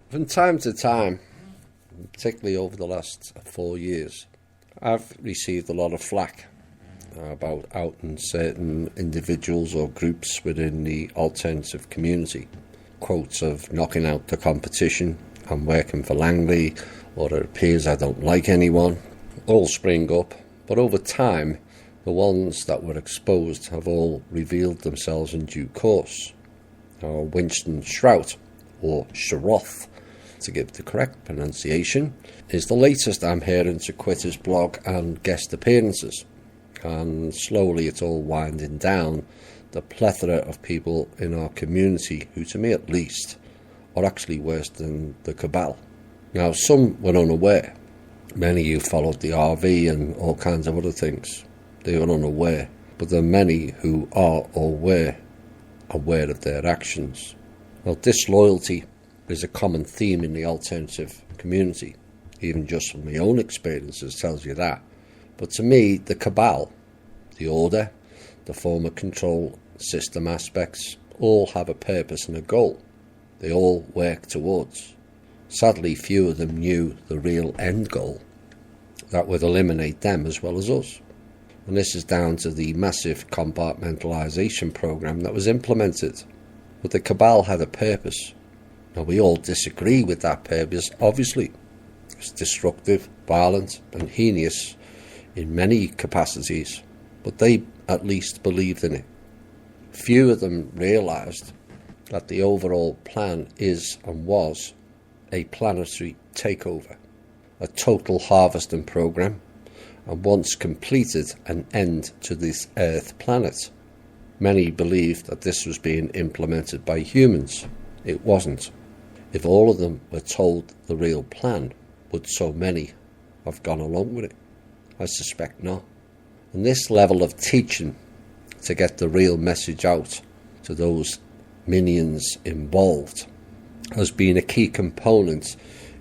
From time to time, particularly over the last 4 years, I've received a lot of flack about outing certain individuals or groups within the alternative community. Quotes of knocking out the competition, I'm working for Langley, or it appears I don't like anyone, all spring up. But over time, the ones that were exposed have all revealed themselves in due course. Winston Shrout, or Shroth, to give the correct pronunciation, is the latest I'm hearing to quit his blog and guest appearances. And slowly it's all winding down the plethora of people in our community who, to me at least, are actually worse than the cabal. Now, some were unaware. Many who followed the RV and all kinds of other things, they were unaware. But there are many who are or were aware of their actions. Well, disloyalty is a common theme in the alternative community. Even just from my own experiences tells you that. But to me, the cabal, the order, the former control system aspects, all have a purpose and a goal. They all work towards. Sadly, few of them knew the real end goal that would eliminate them as well as us. And this is down to the massive compartmentalisation program that was implemented. But the cabal had a purpose. Now, we all disagree with that purpose, obviously. It's destructive, violent and heinous in many capacities, but they at least believed in it. Few of them realised that the overall plan is and was a planetary takeover, a total harvesting program, and once completed, an end to this Earth planet. Many believed that this was being implemented by humans. It wasn't. If all of them were told the real plan, would so many have gone along with it? I suspect not. And this level of teaching to get the real message out to those minions involved has been a key component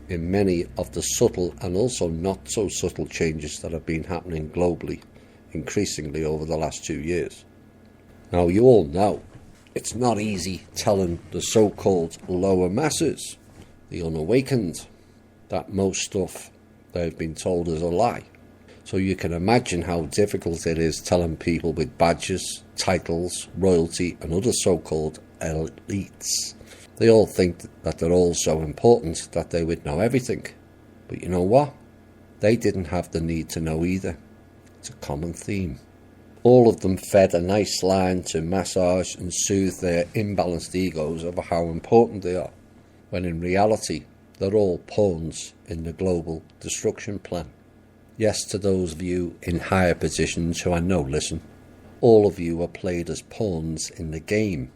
in many of the subtle and also not so subtle changes that have been happening globally increasingly over the last 2 years. Now, you all know it's not easy telling the so-called lower masses, the unawakened, that most stuff they've been told is a lie. So you can imagine how difficult it is telling people with badges, titles, royalty and other so-called elites. They all think that they're all so important that they would know everything. But you know what? They didn't have the need to know either. It's a common theme. All of them fed a nice line to massage and soothe their imbalanced egos over how important they are, when in reality they're all pawns in the global destruction plan. Yes, to those of you in higher positions who I know listen, all of you are played as pawns in the game.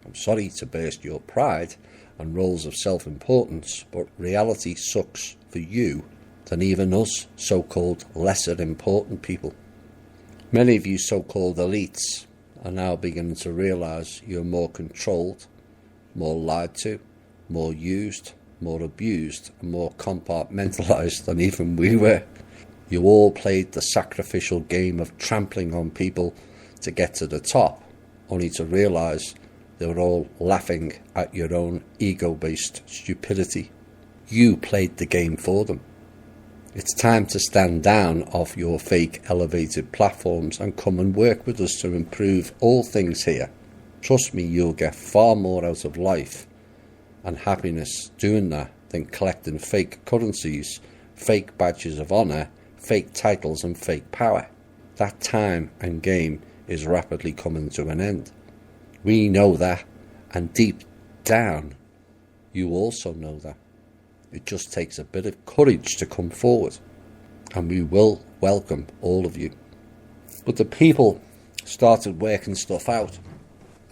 I'm sorry to burst your pride and roles of self-importance, but reality sucks for you than even us so-called lesser important people. Many of you so-called elites are now beginning to realise you're more controlled, more lied to, more used, more abused and more compartmentalised than even we were. You all played the sacrificial game of trampling on people to get to the top, only to realise they were all laughing at your own ego-based stupidity. You played the game for them. It's time to stand down off your fake elevated platforms and come and work with us to improve all things here. Trust me, you'll get far more out of life and happiness doing that than collecting fake currencies, fake badges of honour, fake titles and fake power. That time and game is rapidly coming to an end. We know that, and deep down, you also know that. It just takes a bit of courage to come forward, and we will welcome all of you. But the people started working stuff out.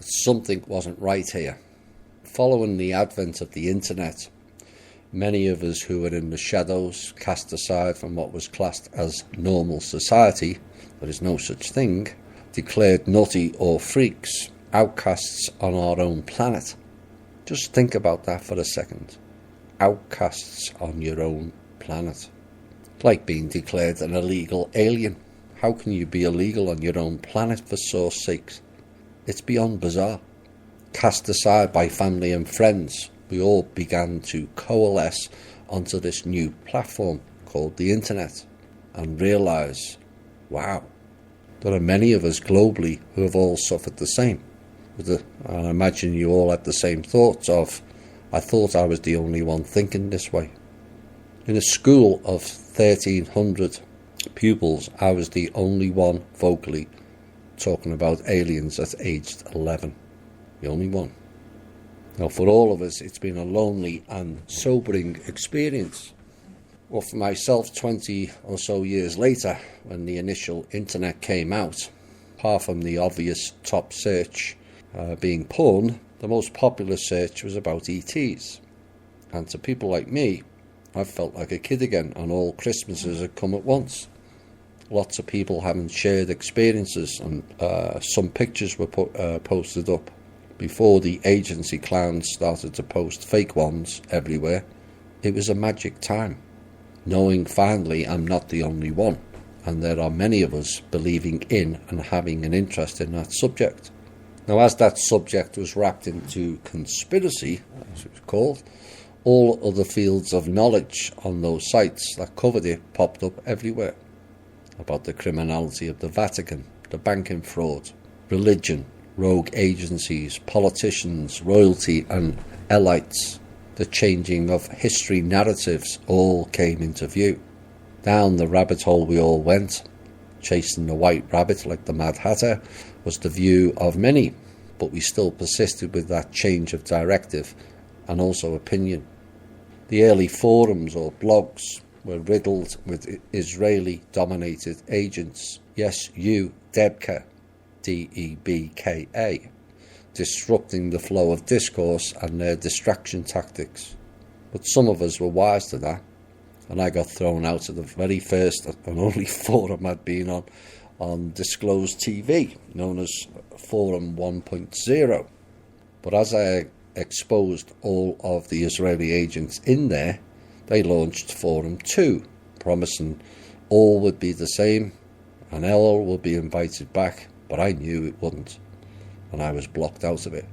Something wasn't right here. Following the advent of the internet, many of us who were in the shadows, cast aside from what was classed as normal society, there is no such thing, declared nutty or freaks, outcasts on our own planet. Just think about that for a second. Outcasts on your own planet. It's like being declared an illegal alien. How can you be illegal on your own planet, for source sakes? It's beyond bizarre. Cast aside by family and friends, we all began to coalesce onto this new platform called the internet and realise, wow, there are many of us globally who have all suffered the same. And I imagine you all had the same thoughts of, I thought I was the only one thinking this way. In a school of 1,300 pupils, I was the only one vocally talking about aliens at aged 11. The only one. Now, for all of us, it's been a lonely and sobering experience. Well, for myself, 20 or so years later, when the initial internet came out, apart from the obvious top search being porn, the most popular search was about ETs. And to people like me, I felt like a kid again, and all Christmases had come at once. Lots of people having shared experiences, and some pictures were posted up before the agency clowns started to post fake ones everywhere. It was a magic time, knowing finally I'm not the only one, and there are many of us believing in and having an interest in that subject. Now, as that subject was wrapped into conspiracy, as it was called, all other fields of knowledge on those sites that covered it popped up everywhere. About the criminality of the Vatican, the banking fraud, religion, rogue agencies, politicians, royalty and elites. The changing of history narratives all came into view. Down the rabbit hole we all went. Chasing the white rabbit like the Mad Hatter was the view of many, but we still persisted with that change of directive and also opinion. The early forums or blogs were riddled with Israeli-dominated agents. Yes, you, Debka, D-E-B-K-A, disrupting the flow of discourse and their distraction tactics. But some of us were wise to that, and I got thrown out of the very first and only forum I'd been on Disclosed TV, known as Forum 1.0. But as I exposed all of the Israeli agents in there, they launched Forum 2, promising all would be the same and all would be invited back, but I knew it wouldn't, and I was blocked out of it.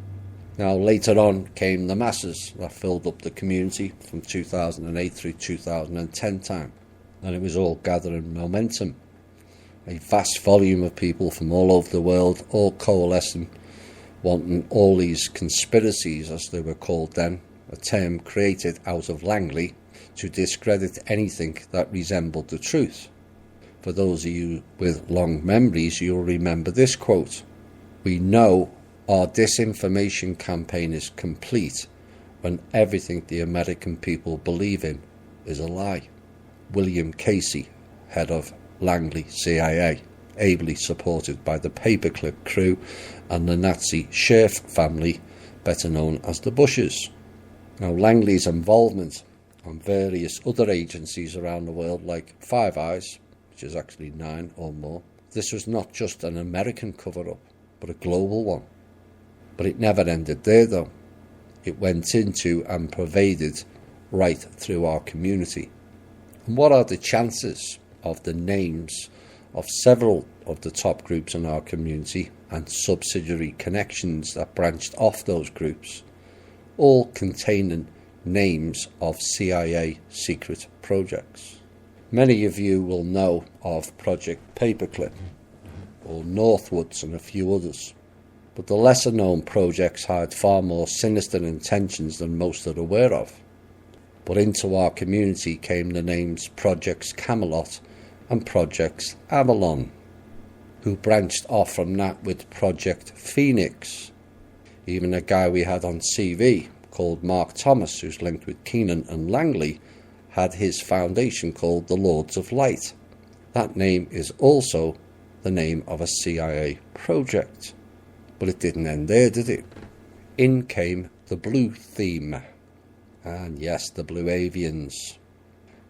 Now, later on came the masses that filled up the community from 2008 through 2010 time, and it was all gathering momentum. A vast volume of people from all over the world, all coalescing, wanting all these conspiracies, as they were called then, a term created out of Langley, to discredit anything that resembled the truth. For those of you with long memories, you'll remember this quote: "We know our disinformation campaign is complete when everything the American people believe in is a lie." William Casey, head of Langley CIA, ably supported by the Paperclip crew and the Nazi Scherf family, better known as the Bushes. Now, Langley's involvement on various other agencies around the world, like Five Eyes, which is actually 9 or more, this was not just an American cover-up, but a global one. But it never ended there, though. It went into and pervaded right through our community. And what are the chances of the names of several of the top groups in our community and subsidiary connections that branched off those groups, all containing names of CIA secret projects? Many of you will know of Project Paperclip, or Northwoods and a few others, but the lesser known projects had far more sinister intentions than most are aware of. But into our community came the names Projects Camelot and Projects Avalon, who branched off from that with Project Phoenix. Even a guy we had on CV called Mark Thomas, who's linked with Keenan and Langley, had his foundation called the Lords of Light. That name is also the name of a CIA project. But it didn't end there, did it? In came the blue theme. And yes, the Blue Avians.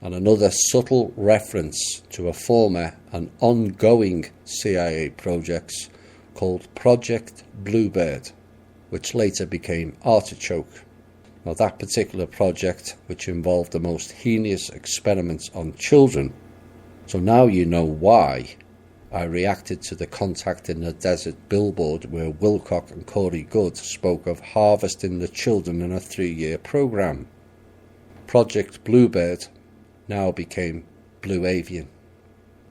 And another subtle reference to a former and ongoing CIA project called Project Bluebird, which later became Artichoke. Now, that particular project, which involved the most heinous experiments on children, so now you know why I reacted to the Contact in the Desert billboard where Wilcock and Corey Good spoke of harvesting the children in a 3-year programme. Project Bluebird now became Blue Avian,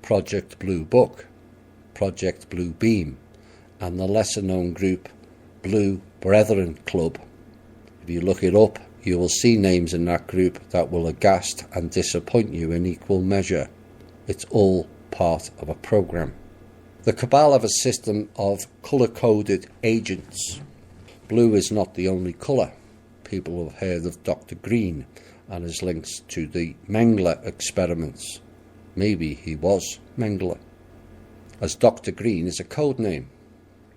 Project Blue Book, Project Blue Beam, and the lesser-known group Blue Brethren Club. If you look it up, you will see names in that group that will aghast and disappoint you in equal measure. It's all part of a programme. The cabal have a system of colour-coded agents. Blue is not the only colour. People have heard of Dr. Green and his links to the Mengele experiments. Maybe he was Mengele, as Dr. Green is a code name.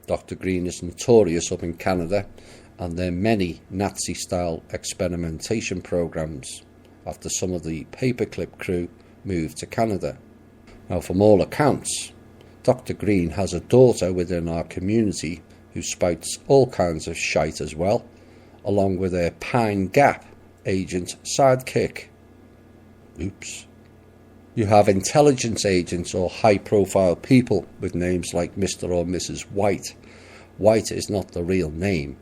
Dr. Green is notorious up in Canada, and there are many Nazi-style experimentation programmes after some of the paperclip crew moved to Canada. Now, from all accounts, Dr. Green has a daughter within our community who spouts all kinds of shite as well, along with her Pine Gap agent sidekick. Oops. You have intelligence agents or high-profile people with names like Mr. or Mrs. White. White is not the real name.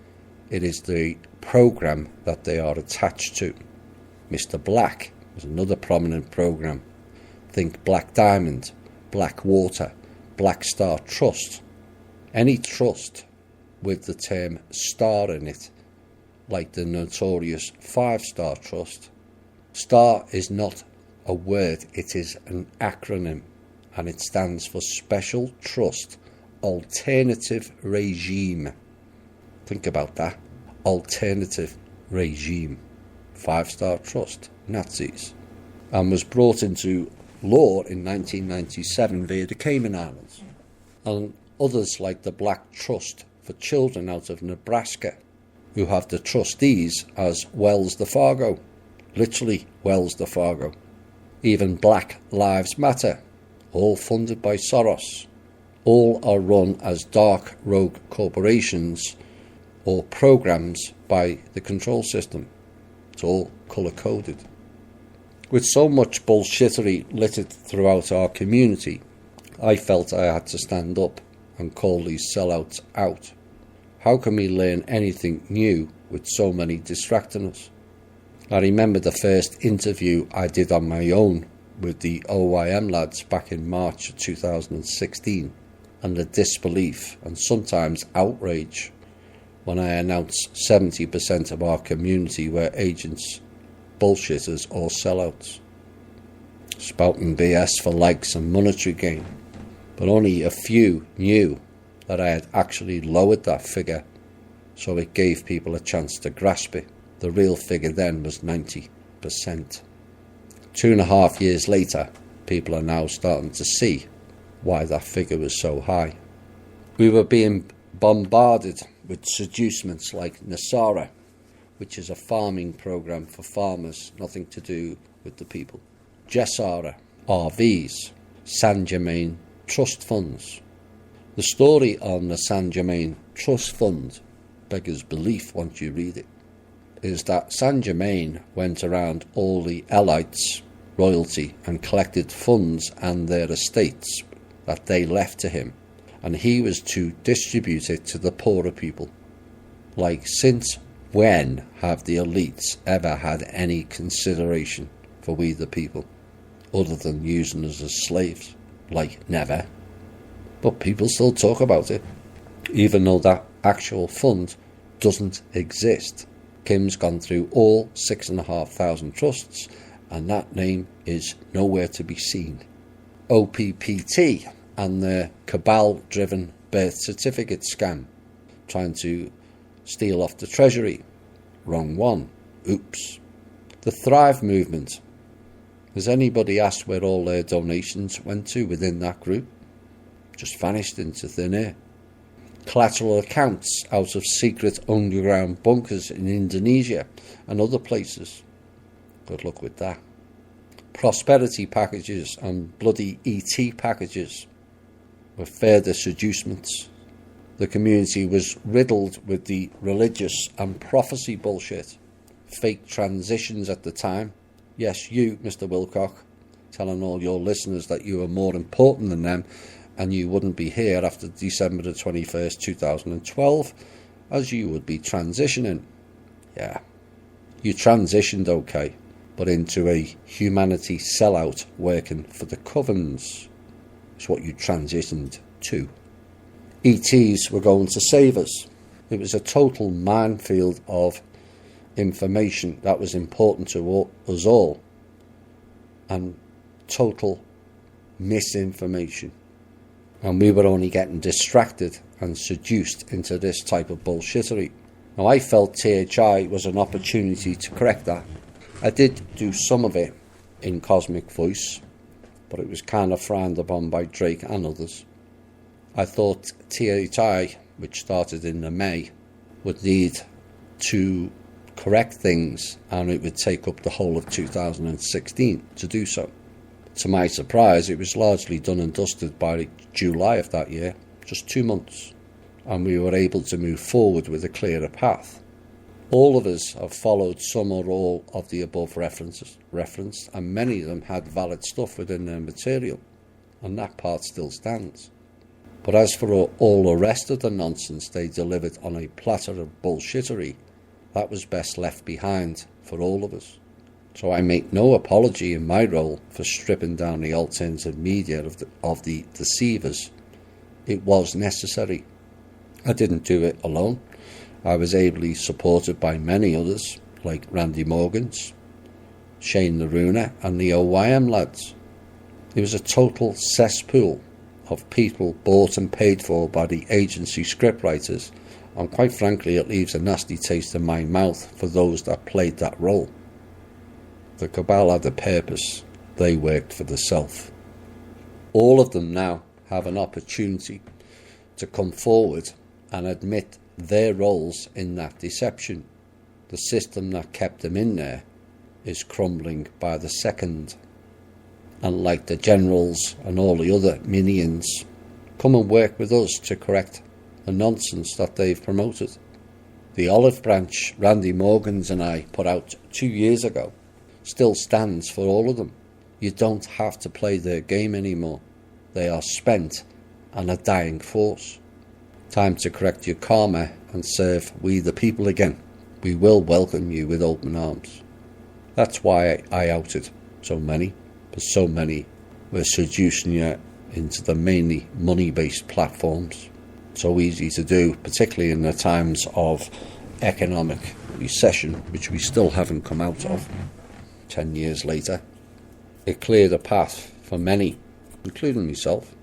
It is the program that they are attached to. Mr. Black is another prominent program. Think Black Diamond, Black Water, Black Star Trust. Any trust with the term star in it, like the notorious 5-Star Trust. Star is not a word, it is an acronym, and it stands for Special Trust Alternative Regime. Think about that. Alternative Regime. 5-Star Trust, Nazis. And was brought into law in 1997 via the Cayman Islands. And others like the Black Trust for Children out of Nebraska, who have the trustees as Wells the Fargo. Literally Wells the Fargo. Even Black Lives Matter, all funded by Soros. All are run as dark rogue corporations or programs by the control system. It's all colour-coded. With so much bullshittery littered throughout our community, I felt I had to stand up and call these sellouts out. How can we learn anything new with so many distracting us? I remember the first interview I did on my own with the OYM lads back in March 2016, and the disbelief and sometimes outrage when I announced 70% of our community were agents, bullshitters or sellouts, spouting BS for likes and monetary gain. But only a few knew that I had actually lowered that figure, so it gave people a chance to grasp it. The real figure then was 90%. 2.5 years later, people are now starting to see why that figure was so high. We were being bombarded with seducements like Nasara, which is a farming program for farmers, nothing to do with the people. Jessara, RVs, San Germain Trust Funds. The story on the San Germain Trust Fund beggars belief once you read it, is that San Germain went around all the elites, royalty, and collected funds and their estates that they left to him, and he was to distribute it to the poorer people. Like, since when have the elites ever had any consideration for we the people, other than using us as slaves? Like, never. But people still talk about it, even though that actual fund doesn't exist. Kim's gone through all 6,500 trusts, and that name is nowhere to be seen. OPPT and their cabal-driven birth certificate scam, trying to steal off the treasury. Wrong one. Oops. The Thrive movement. Has anybody asked where all their donations went to within that group? Just vanished into thin air. Collateral accounts out of secret underground bunkers in Indonesia and other places. Good luck with that. Prosperity packages and bloody ET packages were further seducements. The community was riddled with the religious and prophecy bullshit. Fake transitions at the time. Yes, you, Mr. Wilcock, telling all your listeners that you are more important than them and you wouldn't be here after December the 21st, 2012, as you would be transitioning. Yeah, you transitioned okay, but into a humanity sellout working for the Covens. It's what you transitioned to. ETs were going to save us. It was a total minefield of information that was important to us all, and total misinformation. And we were only getting distracted and seduced into this type of bullshittery. Now, I felt THI was an opportunity to correct that. I did do some of it in Cosmic Voice, but it was kind of frowned upon by Drake and others. I thought THI, which started in the May, would need to correct things, and it would take up the whole of 2016 to do so. To my surprise, it was largely done and dusted by July of that year, just 2 months, and we were able to move forward with a clearer path. All of us have followed some or all of the above referenced, and many of them had valid stuff within their material, and that part still stands. But as for all the rest of the nonsense they delivered on a platter of bullshittery, that was best left behind for all of us. So I make no apology in my role for stripping down the alternative media of the deceivers. It was necessary. I didn't do it alone. I was ably supported by many others, like Randy Morgans, Shane Naruna, and the OYM lads. It was a total cesspool of people bought and paid for by the agency scriptwriters, and quite frankly it leaves a nasty taste in my mouth for those that played that role. The cabal had a purpose. They worked for the self. All of them now have an opportunity to come forward and admit their roles in that deception. The system that kept them in there is crumbling by the second. And like the generals and all the other minions, come and work with us to correct the nonsense that they've promoted. The olive branch Randy Morgans and I put out 2 years ago still stands for all of them. You don't have to play their game anymore. They are spent and a dying force. Time to correct your karma and serve we the people again. We will welcome you with open arms. That's why I outed so many, because so many were seducing you into the mainly money-based platforms. So easy to do, particularly in the times of economic recession, which we still haven't come out of 10 years later. It cleared a path for many, including myself,